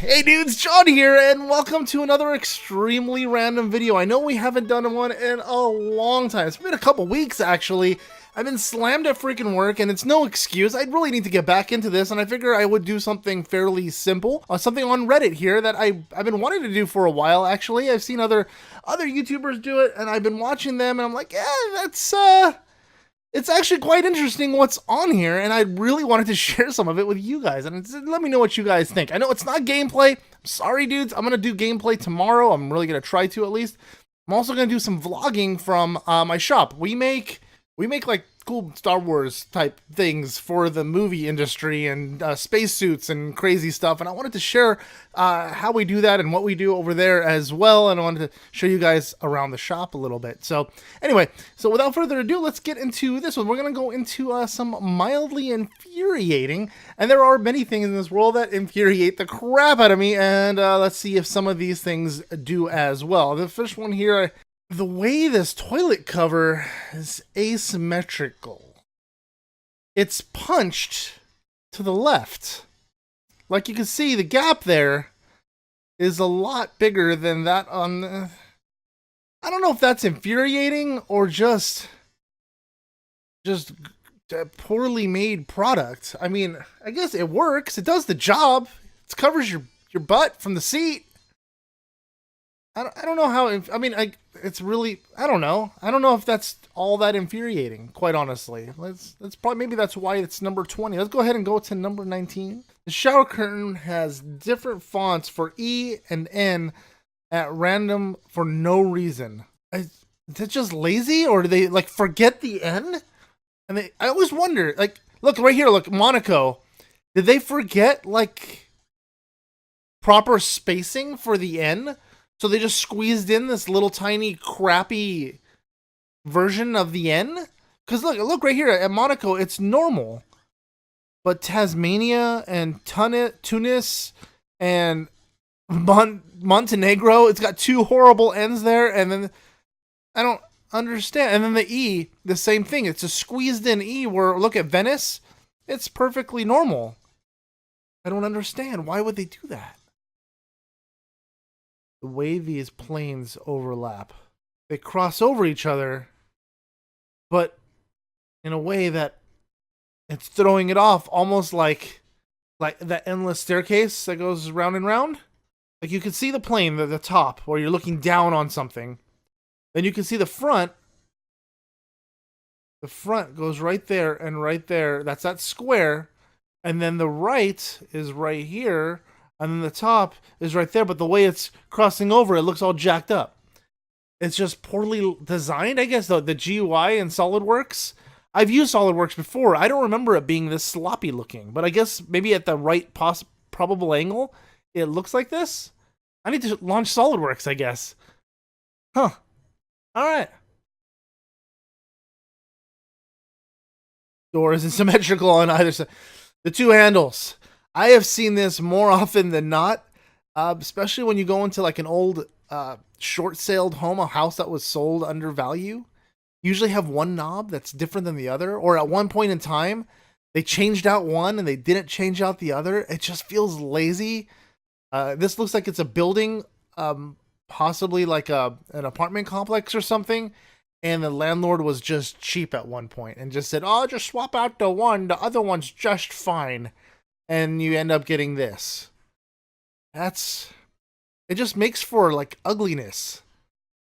Hey dudes, John here, and welcome to another extremely random video. I know we haven't done one in a long time. It's been a couple weeks, actually. I've been slammed at freaking work, and it's no excuse. I really need to get back into this, and I figure I would do something fairly simple. Something on Reddit here that I've been wanting to do for a while, actually. I've seen other YouTubers do it, and I've been watching them, and I'm like, yeah, it's actually quite interesting what's on here, and I really wanted to share some of it with you guys. And let me know what you guys think. I know it's not gameplay. I'm sorry, dudes. I'm going to do gameplay tomorrow. I'm really going to try to, at least. I'm also going to do some vlogging from my shop. We make like cool Star Wars type things for the movie industry and spacesuits and crazy stuff. And I wanted to share how we do that and what we do over there as well. And I wanted to show you guys around the shop a little bit. So anyway, so without further ado, let's get into this one. We're going to go into some mildly infuriating. And there are many things in this world that infuriate the crap out of me. And let's see if some of these things do as well. The first one here, the way this toilet cover is asymmetrical. It's punched to the left. Like you can see, the gap there is a lot bigger than that on the... I don't know if that's infuriating or just a poorly made product. I mean, I guess it works. It does the job. It covers your butt from the seat. I don't know how, it's really, I don't know if that's all that infuriating, quite honestly. Let's probably, maybe that's why it's number 20. Let's go ahead and go to number 19. The shower curtain has different fonts for E and N at random for no reason. Is it just lazy, or do they like forget the N? And I always wonder, like, look right here, look, Monaco. Did they forget like proper spacing for the N? So they just squeezed in this little tiny crappy version of the N? Because look right here at Monaco, it's normal. But Tasmania and Tunis and Montenegro, it's got two horrible N's there. And then I don't understand. And then the E, the same thing. It's a squeezed in E where, look at Venice, it's perfectly normal. I don't understand. Why would they do that? The way these planes overlap. They cross over each other, but in a way that it's throwing it off, almost like that endless staircase that goes round and round. Like you can see the plane, the top, where you're looking down on something. Then you can see the front. The front goes right there and right there. That's that square. And then the right is right here. And then the top is right there, but the way it's crossing over, it looks all jacked up. It's just poorly designed, I guess, the GUI in SolidWorks. I've used SolidWorks before. I don't remember it being this sloppy looking, but I guess maybe at the right probable angle, it looks like this. I need to launch SolidWorks, I guess. Huh. All right. Door isn't symmetrical on either side. The two handles. I have seen this more often than not, especially when you go into like an old short-sailed home, a house that was sold under value. Usually have one knob that's different than the other, or at one point in time, they changed out one and they didn't change out the other. It just feels lazy. This looks like it's a building, possibly like an apartment complex or something, and the landlord was just cheap at one point and just said, oh, just swap out the one, the other one's just fine. And you end up getting this. It just makes for like ugliness.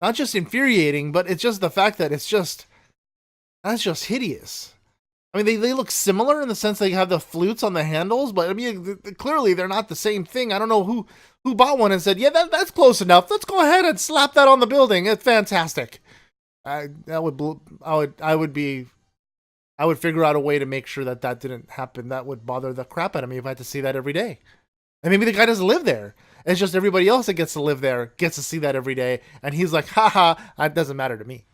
Not just infuriating, but it's just the fact that that's just hideous. I mean, they look similar in the sense they have the flutes on the handles, but I mean, clearly they're not the same thing. I don't know who bought one and said, yeah, that's close enough. Let's go ahead and slap that on the building. It's fantastic. I would figure out a way to make sure that didn't happen. That would bother the crap out of me if I had to see that every day. And maybe the guy doesn't live there. It's just everybody else that gets to live there gets to see that every day. And he's like, haha, that doesn't matter to me.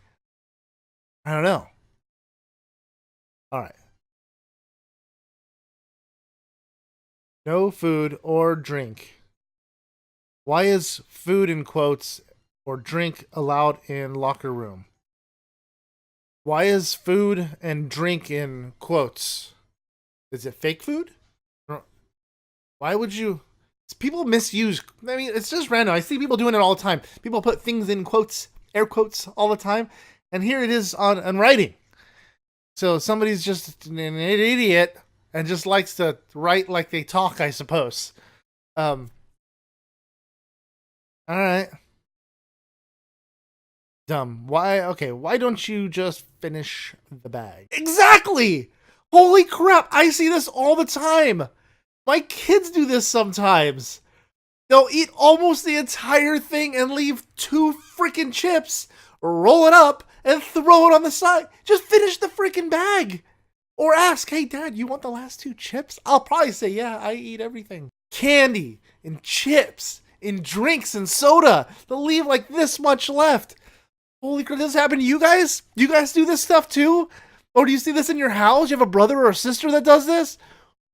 I don't know. All right. No food or drink. Why is food in quotes or drink allowed in locker room? Why is food and drink in quotes? Is it fake food? Why would you... People misuse. I mean, it's just random. I see people doing it all the time. People put things in quotes, air quotes, all the time, and here it is on writing. So somebody's just an idiot and just likes to write like they talk, I suppose. All right. Dumb. Why? Okay. Why don't you just finish the bag? Exactly. Holy crap! I see this all the time. My kids do this sometimes. They'll eat almost the entire thing and leave 2 freaking chips, roll it up, and throw it on the side. Just finish the freaking bag. Or ask, hey, Dad, you want the last 2 chips? I'll probably say, yeah, I eat everything. Candy and chips and drinks and soda. They'll leave like this much left. Holy crap, does this happen to you guys? You guys do this stuff too? Or do you see this in your house? You have a brother or a sister that does this?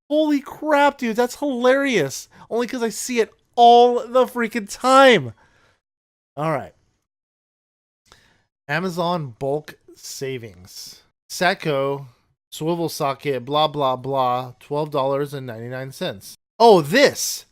Holy crap, dude, that's hilarious. Only because I see it all the freaking time. All right. Amazon bulk savings. Sacco, swivel socket, blah, blah, blah, $12.99. Oh, this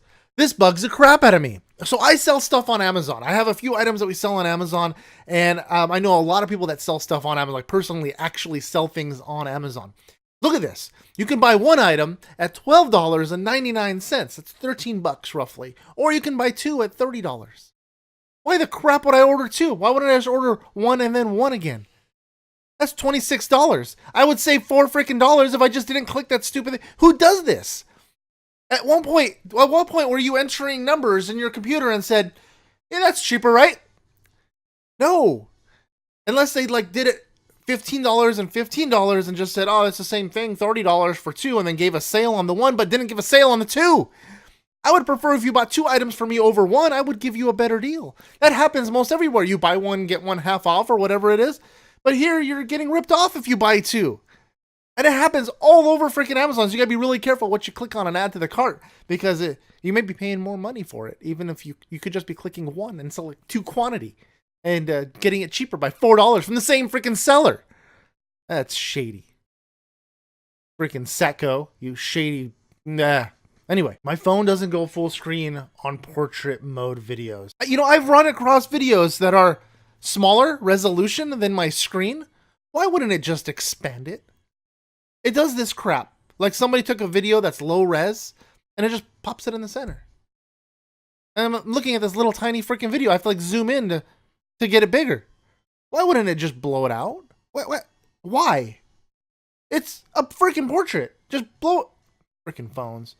bugs the crap out of me. So I sell stuff on Amazon. I have a few items that we sell on Amazon, and I know a lot of people that sell stuff on Amazon, like personally actually sell things on Amazon. Look at this. You can buy one item at $12.99. That's $13 roughly. Or you can buy 2 at $30. Why the crap would I order 2? Why wouldn't I just order 1 and then 1 again? That's $26. I would save $4 freaking dollars if I just didn't click that stupid thing. Who does this? At what point were you entering numbers in your computer and said, yeah, that's cheaper, right? No. Unless they like did it $15 and $15 and just said, oh, it's the same thing, $30 for 2, and then gave a sale on the 1, but didn't give a sale on the 2. I would prefer if you bought 2 items for me over 1, I would give you a better deal. That happens most everywhere. You buy 1, get 1 half off or whatever it is. But here you're getting ripped off if you buy 2. And it happens all over freaking Amazon. So you gotta be really careful what you click on and add to the cart, because you may be paying more money for it, even if you could just be clicking 1 and select 2 quantity and getting it cheaper by $4 from the same freaking seller. That's shady. Freaking Sacco, you shady. Nah. Anyway, my phone doesn't go full screen on portrait mode videos. You know, I've run across videos that are smaller resolution than my screen. Why wouldn't it just expand it? It does this crap. Like somebody took a video that's low res and it just pops it in the center. And I'm looking at this little tiny freaking video. I have to like zoom in to get it bigger. Why wouldn't it just blow it out? Why? It's a freaking portrait. Just blow it. Freaking phones.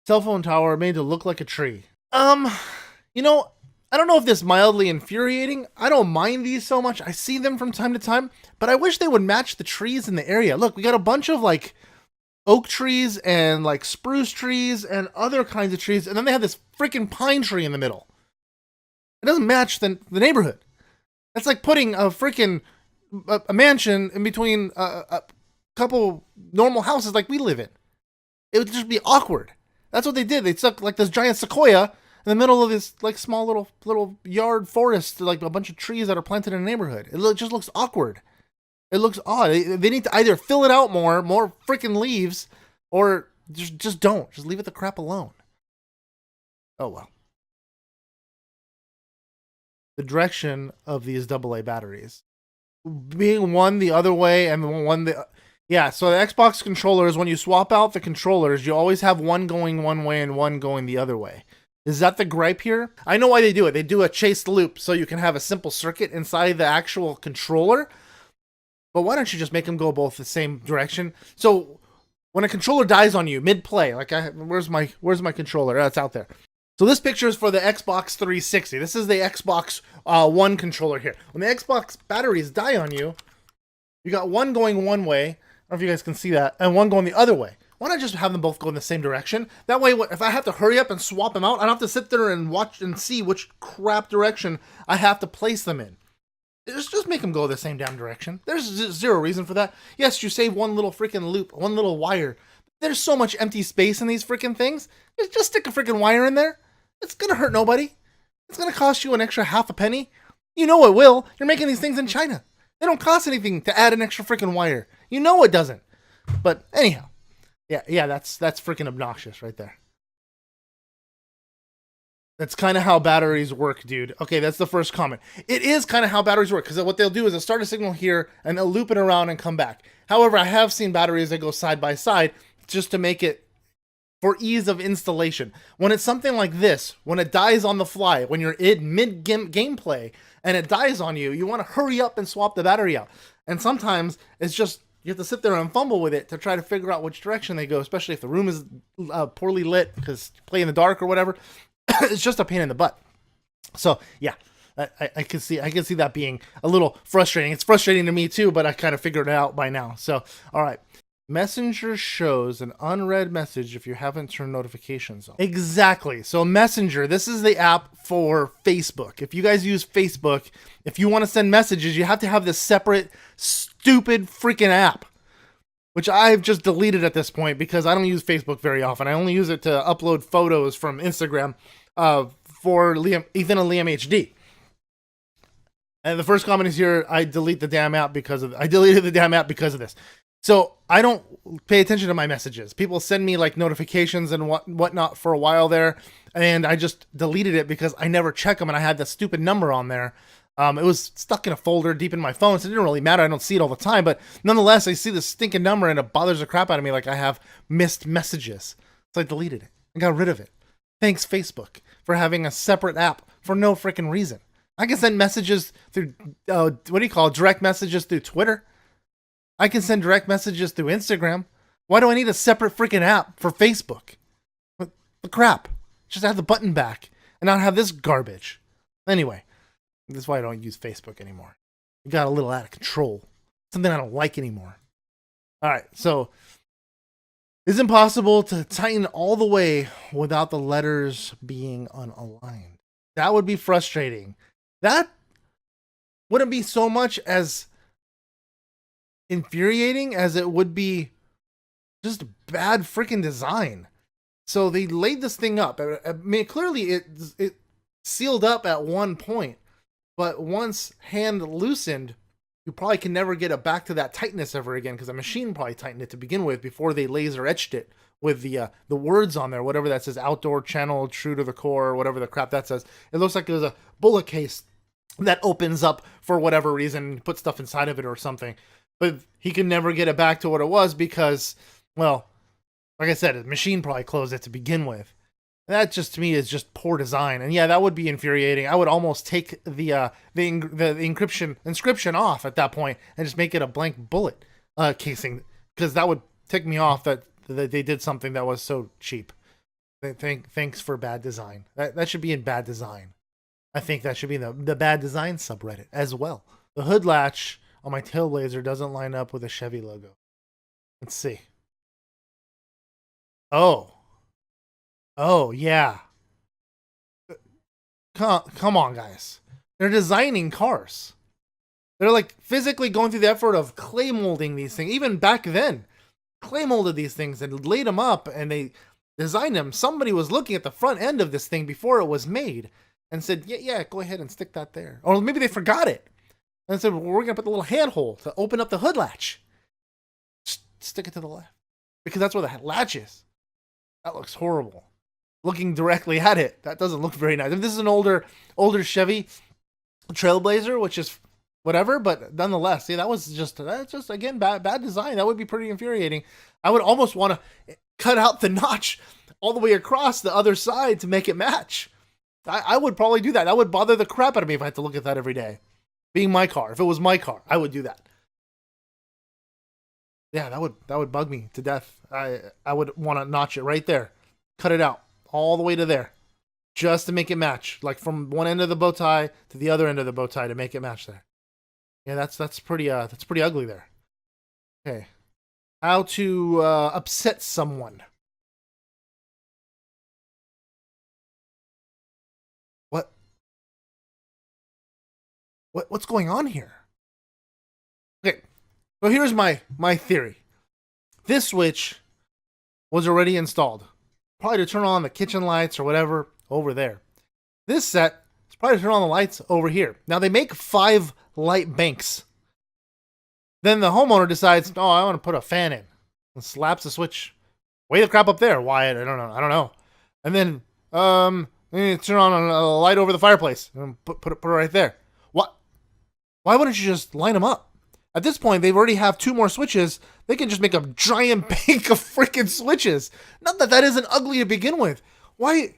Cell phone tower made to look like a tree. You know, I don't know if this is mildly infuriating. I don't mind these so much. I see them from time to time, but I wish they would match the trees in the area. Look, we got a bunch of like oak trees and like spruce trees and other kinds of trees, and then they have this freaking pine tree in the middle. It doesn't match the neighborhood. That's like putting a freaking a mansion in between a couple normal houses like we live in. It would just be awkward. That's what they did. They took like this giant sequoia in the middle of this like small little yard forest, like a bunch of trees that are planted in a neighborhood. It just looks awkward. It looks odd. They need to either fill it out more freaking leaves, or just don't. Just leave it the crap alone. Oh well. The direction of these AA batteries being one the other way and one the yeah. So the Xbox controllers, when you swap out the controllers, you always have one going one way and one going the other way. Is that the gripe here? I know why they do it. They do a chased loop so you can have a simple circuit inside the actual controller. But why don't you just make them go both the same direction? So when a controller dies on you mid-play, like where's my controller? Oh, it's out there. So this picture is for the Xbox 360. This is the Xbox One controller here. When the Xbox batteries die on you, you got one going one way. I don't know if you guys can see that, and one going the other way. Why not just have them both go in the same direction? That way, if I have to hurry up and swap them out, I don't have to sit there and watch and see which crap direction I have to place them in. Just make them go the same damn direction. There's zero reason for that. Yes, you save one little freaking loop, one little wire. There's so much empty space in these freaking things. Just stick a freaking wire in there. It's gonna hurt nobody. It's gonna cost you an extra half a penny. You know it will. You're making these things in China. They don't cost anything to add an extra freaking wire. You know it doesn't. But anyhow. Yeah, that's freaking obnoxious right there. That's kind of how batteries work, dude. Okay, that's the first comment. It is kind of how batteries work, because what they'll do is they'll start a signal here and they'll loop it around and come back. However, I have seen batteries that go side by side just to make it for ease of installation. When it's something like this, when it dies on the fly, when you're in mid gameplay and it dies on you, you want to hurry up and swap the battery out. And sometimes it's just, you have to sit there and fumble with it to try to figure out which direction they go, especially if the room is poorly lit because you play in the dark or whatever. It's just a pain in the butt. So yeah, I can see that being a little frustrating. It's frustrating to me too, but I kind of figured it out by now. So all right. Messenger shows an unread message if you haven't turned notifications on. Exactly. So Messenger, this is the app for Facebook. If you guys use Facebook, if you want to send messages, you have to have this separate stupid freaking app, which I've just deleted at this point because I don't use Facebook very often. I only use it to upload photos from Instagram for Ethan and Liam HD. And the first comment is here, I deleted the damn app because of this. So I don't pay attention to my messages. People send me like notifications and whatnot for a while there, and I just deleted it because I never check them, and I had the stupid number on there. It was stuck in a folder deep in my phone, so it didn't really matter. I don't see it all the time, but nonetheless, I see the stinking number, and it bothers the crap out of me like I have missed messages. So I deleted it. I got rid of it. Thanks, Facebook, for having a separate app for no freaking reason. I can send messages through, direct messages through Twitter. I can send direct messages through Instagram. Why do I need a separate freaking app for Facebook? What the crap? Just add the button back and not have this garbage. Anyway, that's why I don't use Facebook anymore. It got a little out of control. Something I don't like anymore. All right, so it's impossible to tighten all the way without the letters being unaligned. That would be frustrating. That wouldn't be so much as infuriating as it would be just bad freaking design. So they laid this thing up. I mean, clearly it sealed up at one point, but once hand loosened, you probably can never get it back to that tightness ever again, because the machine probably tightened it to begin with before they laser etched it with the words on there, whatever that says, outdoor channel, true to the core, or whatever the crap that says. It looks like there's a bullet case that opens up for whatever reason, put stuff inside of it or something. But he can never get it back to what it was because, well, like I said, the machine probably closed it to begin with. That just to me is just poor design, and yeah, that would be infuriating. I would almost take the inscription off at that point and just make it a blank bullet casing, because that would tick me off that they did something that was so cheap. Thanks for bad design. That should be in bad design. I think that should be in the bad design subreddit as well. The hood latch on my Tailblazer doesn't line up with a Chevy logo. Let's see. Oh, yeah. Come on, guys. They're designing cars. They're like physically going through the effort of clay molding these things. Even back then, clay molded these things and laid them up and they designed them. Somebody was looking at the front end of this thing before it was made and said, yeah, go ahead and stick that there. Or maybe they forgot it. And said, well, we're going to put the little handhold to open up the hood latch. Just stick it to the left. Because that's where the latch is. That looks horrible. Looking directly at it, that doesn't look very nice. If this is an older Chevy Trailblazer, which is whatever, but nonetheless, see, that's just again, bad design. That would be pretty infuriating. I would almost want to cut out the notch all the way across the other side to make it match. I would probably do that. That would bother the crap out of me if I had to look at that every day. Being my car. If it was my car, I would do that. Yeah, that would bug me to death. I would want to notch it right there. Cut it out all the way to there. Just to make it match. Like from one end of the bow tie to the other end of the bow tie to make it match there. Yeah, that's pretty ugly there. Okay. How to upset someone. What's going on here? Okay, so here's my theory. This switch was already installed. Probably to turn on the kitchen lights or whatever over there. This set is probably to turn on the lights over here. Now they make 5 light banks. Then the homeowner decides, oh, I want to put a fan in. And slaps the switch Way the crap up there. Why? I don't know. I don't know. And then, turn on a light over the fireplace and put it right there. What? Why wouldn't you just line them up? At this point, they already have 2 more switches. They can just make a giant bank of freaking switches. Not that that isn't ugly to begin with. Why?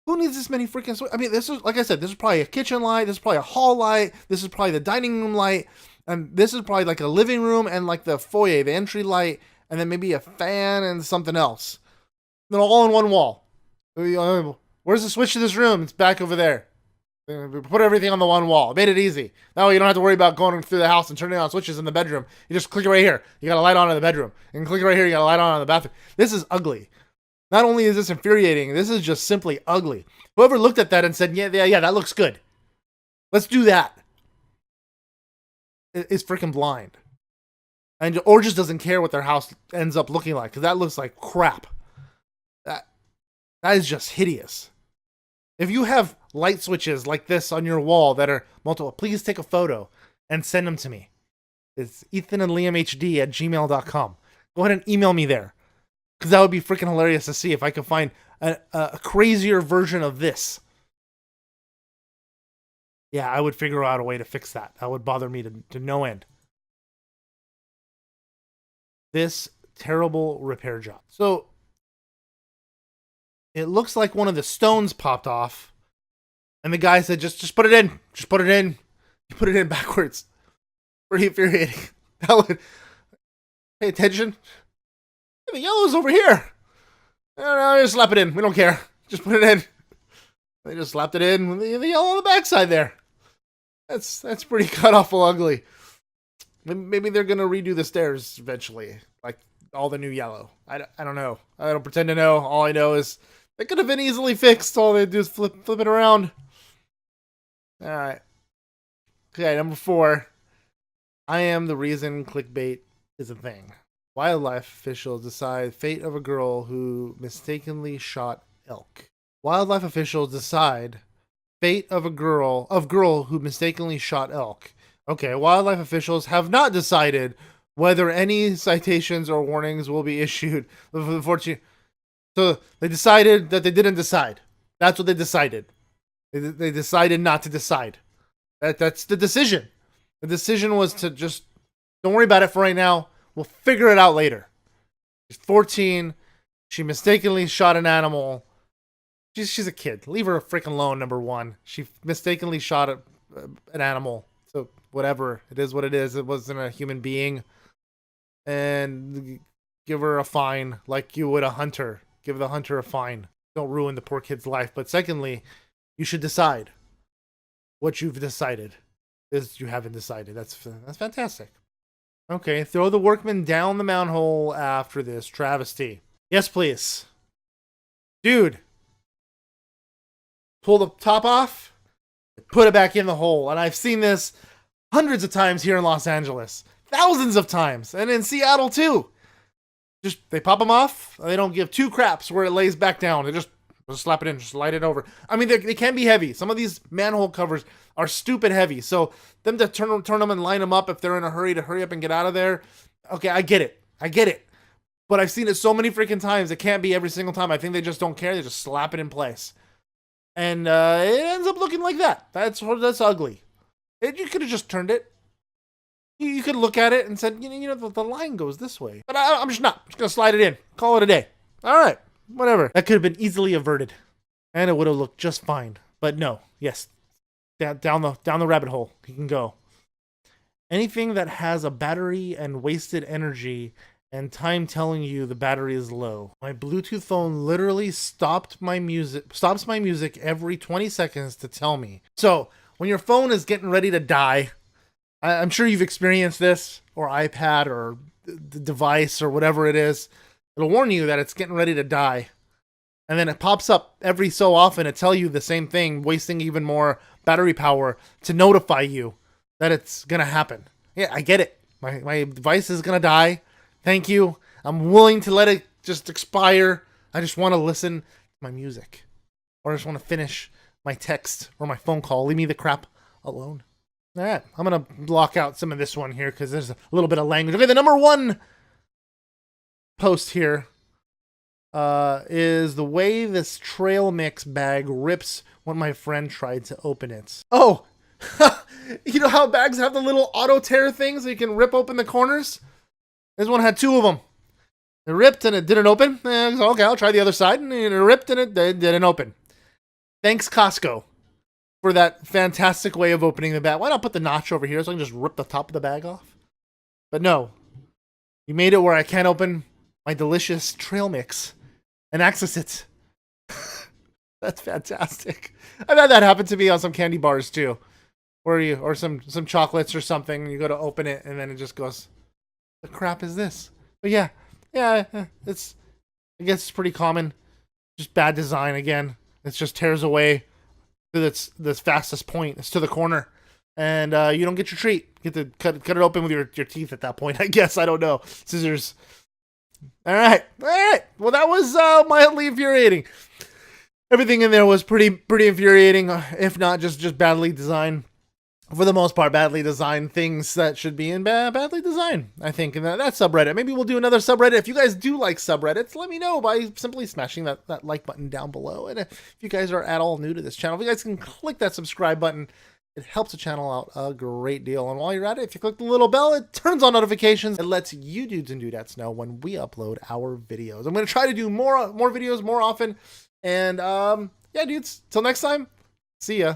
Who needs this many freaking switches? I mean, this is, like I said, this is probably a kitchen light. This is probably a hall light. This is probably the dining room light. And this is probably like a living room and like the foyer, the entry light, and then maybe a fan and something else. They're all in one wall. Where's the switch to this room? It's back over there. We put everything on the one wall. It made it easy. That way you don't have to worry about going through the house and turning on switches in the bedroom. You just click it right here. You got a light on in the bedroom. And click it right here. You got a light on in the bathroom. This is ugly. Not only is this infuriating, this is just simply ugly. Whoever looked at that and said, yeah, that looks good. Let's do that. Is freaking blind. Or just doesn't care what their house ends up looking like. Because that looks like crap. That is just hideous. If you have light switches like this on your wall that are multiple, please take a photo and send them to me. It's ethanandliamhd@gmail.com. Go ahead and email me there. Because that would be freaking hilarious to see if I could find a crazier version of this. Yeah, I would figure out a way to fix that. That would bother me to no end. This terrible repair job. So, it looks like one of the stones popped off. And the guy said, just put it in. Just put it in. You put it in backwards. Pretty infuriating. That would... Pay attention. The yellow's over here. No, just slap it in. We don't care. Just put it in. They just slapped it in with the yellow on the backside there. That's pretty cut-awful ugly. Maybe they're going to redo the stairs eventually. Like, all the new yellow. I don't know. I don't pretend to know. All I know is it could have been easily fixed. All they do is flip it around. Alright. Okay, number 4. I am the reason clickbait is a thing. Wildlife officials decide fate of a girl who mistakenly shot elk. Wildlife officials decide fate of a girl who mistakenly shot elk. Okay, wildlife officials have not decided whether any citations or warnings will be issued. So they decided that they didn't decide. That's what they decided. They decided not to decide. That's the decision. The decision was to just don't worry about it for right now. We'll figure it out later. She's 14. She mistakenly shot an animal. She's a kid. Leave her freaking alone, number 1. She mistakenly shot an animal. So whatever. It is what it is. It wasn't a human being. And give her a fine like you would a hunter. Give the hunter a fine. Don't ruin the poor kid's life. But secondly, you should decide what you've decided. Is you haven't decided. That's fantastic. Okay, throw the workman down the manhole after this travesty. Yes, please. Dude. Pull the top off. Put it back in the hole. And I've seen this hundreds of times here in Los Angeles. Thousands of times. And in Seattle, too. They pop them off. They don't give 2 craps where it lays back down. They just slap it in. Just light it over. I mean, they can be heavy. Some of these manhole covers are stupid heavy. So them to turn them and line them up if they're in a hurry to hurry up and get out of there. Okay, I get it. But I've seen it so many freaking times. It can't be every single time. I think they just don't care. They just slap it in place. And it ends up looking like that. That's ugly. You could have just turned it. You could look at it and said, the line goes this way. But I'm just not. I'm just going to slide it in. Call it a day. All right. Whatever. That could have been easily averted. And it would have looked just fine. But no. Yes. Down the rabbit hole. You can go. Anything that has a battery and wasted energy and time telling you the battery is low. My Bluetooth phone literally stops my music every 20 seconds to tell me. So when your phone is getting ready to die, I'm sure you've experienced this, or iPad, or the device, or whatever it is. It'll warn you that it's getting ready to die. And then it pops up every so often to tell you the same thing, wasting even more battery power to notify you that it's going to happen. Yeah, I get it. My device is going to die. Thank you. I'm willing to let it just expire. I just want to listen to my music. Or I just want to finish my text or my phone call. Leave me the crap alone. All right. I'm going to block out some of this one here because there's a little bit of language. Okay, the number 1 post here is the way this trail mix bag rips when my friend tried to open it. Oh, you know how bags have the little auto tear things so you can rip open the corners? This one had 2 of them. It ripped and it didn't open. So, okay, I'll try the other side. And it ripped and it didn't open. Thanks, Costco, for that fantastic way of opening the bag. Why not put the notch over here so I can just rip the top of the bag off? But no, you made it where I can't open my delicious trail mix and access it. That's fantastic. I've had that happen to me on some candy bars too, or some chocolates or something. And you go to open it and then it just goes, "The crap is this?" But yeah, I guess it's pretty common. Just bad design again. It just tears away to its fastest point. It's to the corner, and you don't get your treat. You get to cut it open with your teeth at that point. I guess, I don't know, scissors. All right. Well, that was mildly infuriating. Everything in there was pretty infuriating, if not just badly designed. For the most part, badly designed things that should be in badly designed, I think. And that subreddit. Maybe we'll do another subreddit. If you guys do like subreddits, let me know by simply smashing that like button down below. And if you guys are at all new to this channel, if you guys can click that subscribe button, it helps the channel out a great deal. And while you're at it, if you click the little bell, it turns on notifications. It lets you dudes and dudettes know when we upload our videos. I'm going to try to do more videos more often. And yeah, dudes, till next time, see ya.